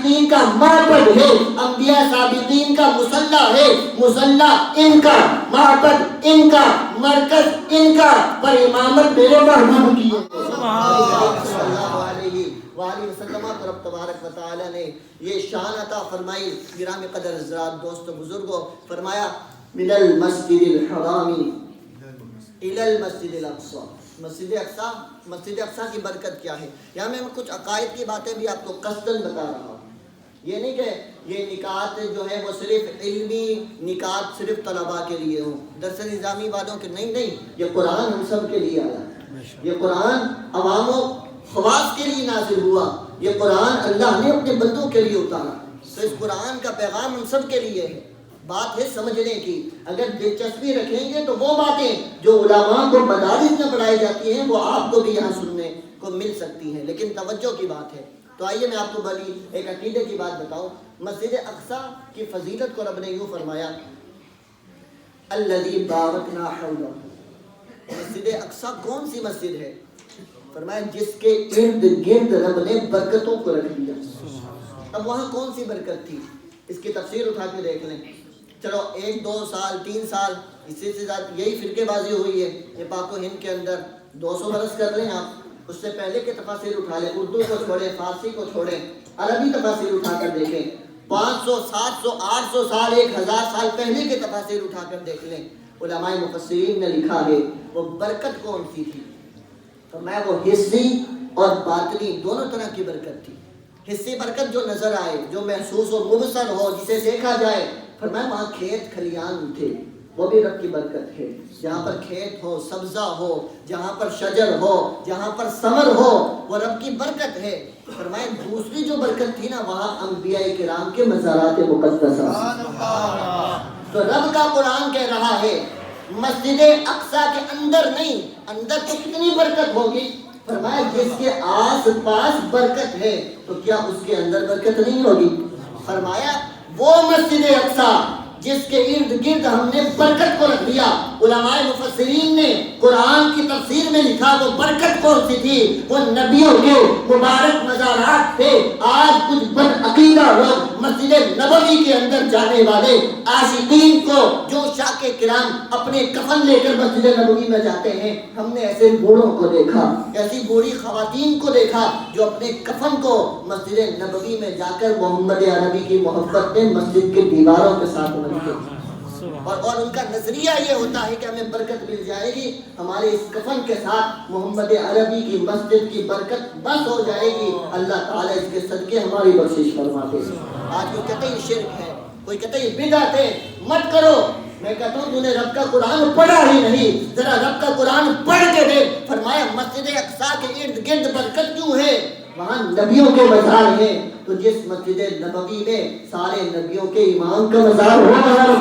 عاشقین کا معبد ہے، انبیاء سابقین کا مصلی ہے، مصلی ان کا، معبد ان کا، مرکز ان کا، پر امامت میرے محبوب کی ہے صلی اللہ علیہ وآلہ وسلم۔ تو رب تبارک و تعالی نے یہ شان عطا فرمائی۔ گرامی قدر حضرات، دوستو، بزرگوں، فرمایا من المسجد الحرام الی المسجد الاقصی۔ مسجد اقصی کی برکت کیا ہے؟ یہاں میں کچھ عقائد کی باتیں بھی آپ کو قصداً بتا رہا ہوں۔ یہ نہیں کہ یہ نکات جو ہے وہ صرف علمی نکات صرف طلباء کے لیے ہوں، درس نظامی والوں کے نہیں، یہ قرآن ہم سب کے لیے آیا ہے۔ یہ قرآن عوام و خواص کے لیے نازل ہوا، یہ قرآن اللہ نے اپنے بندوں کے لیے اتارا۔ تو اس قرآن کا پیغام ہم سب کے لیے ہے۔ بات ہے سمجھنے کی۔ اگر دلچسپی رکھیں گے تو وہ باتیں جو علماء کو مدارس میں پڑھائی جاتی ہیں وہ آپ کو بھی یہاں سننے کو مل سکتی ہیں، لیکن توجہ کی بات ہے۔ تو آئیے میں آپ کو بڑی ایک عقیدے کی بات بتاؤں۔ مسجد اقصی کی فضیلت کو رب نے یوں فرمایا، الذی بارکنا حولہ۔ مسجد اقصی کون سی مسجد ہے؟ فرمایا جس کے ارد گرد رب نے برکتوں کو رکھ دیا۔ اب وہاں کون سی برکت تھی؟ اس کی تفسیر اٹھا کے دیکھ لیں۔ چلو 1 2 سال 3 سال اس سے زیادہ یہی فرقے بازی ہوئی ہے یہ پاک و ہند کے اندر، 200 برس کر لیں آپ، اس سے پہلے کے تفاسیر اٹھا لیں، اردو کو چھوڑیں، فارسی کو چھوڑیں، عربی تفاسیر اٹھا کر دیکھیں، 500 700 800 سال 1000 سال پہلے کے تفاسیر اٹھا کر دیکھ لیں۔ علماء مفسرین نے لکھا ہے وہ برکت کون سی تھی؟ فرمایا وہ حسی اور باطنی دونوں طرح کی برکت تھی۔ حسی برکت جو نظر آئے، جو محسوس و مبصر ہو، جسے دیکھا جائے، فرمایا وہاں کھیت کھلیان تھے، وہ بھی رب کی برکت ہے۔ جہاں پر کھیت ہو، سبزہ ہو، جہاں پر شجر ہو، جہاں پر ثمر ہو، وہ رب کی برکت ہے۔ فرمایا دوسری جو برکت تھی نا، وہاں انبیاء کرام کے مزارات مقدسہ۔ تو رب کا قرآن کہہ رہا ہے مسجد اقصی کے اندر نہیں، اندر تو کتنی برکت ہوگی؟ فرمایا جس کے آس پاس برکت ہے تو کیا اس کے اندر برکت نہیں ہوگی؟ فرمایا وہ مسجد اقصی جس کے ارد گرد ہم نے برکت کو رکھ دیا۔ علماء مفسرین نے قرآن کی تفسیر میں لکھا وہ برکت کون سی تھی؟ وہ نبیوں کے مبارک مزارات تھے۔ آج کچھ بد عقیدہ لوگ مسجد نبوی کے اندر جانے والے عاشقین کو جو شاک کرام اپنے کفن لے کر مسجد نبوی میں جاتے ہیں، ہم نے ایسے بوڑھوں کو دیکھا، ایسی بوڑھی خواتین کو دیکھا جو اپنے کفن کو مسجد نبوی میں جا کر محمد عربی کی محبت میں مسجد کے دیواروں کے ساتھ اور ان کا نظریہ یہ ہوتا ہے کہ ہمیں برکت مل جائے گی، ہمارے اس کفن کے ساتھ محمد عربی کی مسجد کی برکت بس ہو جائے گی، اللہ تعالیٰ اس کے صدقے ہماری بخشش فرماتے ہیں۔ آج کوئی کہتے ہیں شرک ہے، کوئی کہتے ہیں بدعت ہے، مت کرو۔ میں کہتا ہوں تو نے رب کا قرآن پڑھا ہی نہیں، ذرا رب کا قرآن پڑھ کے دیکھ۔ فرمایا مسجد اقصی کے ارد گرد برکت کیوں ہے؟ وہاں نبیوں کے مزار ہیں، تو جس مسجد نبوی میں سارے نبیوں کے امام کا مزار ہو رہا ہے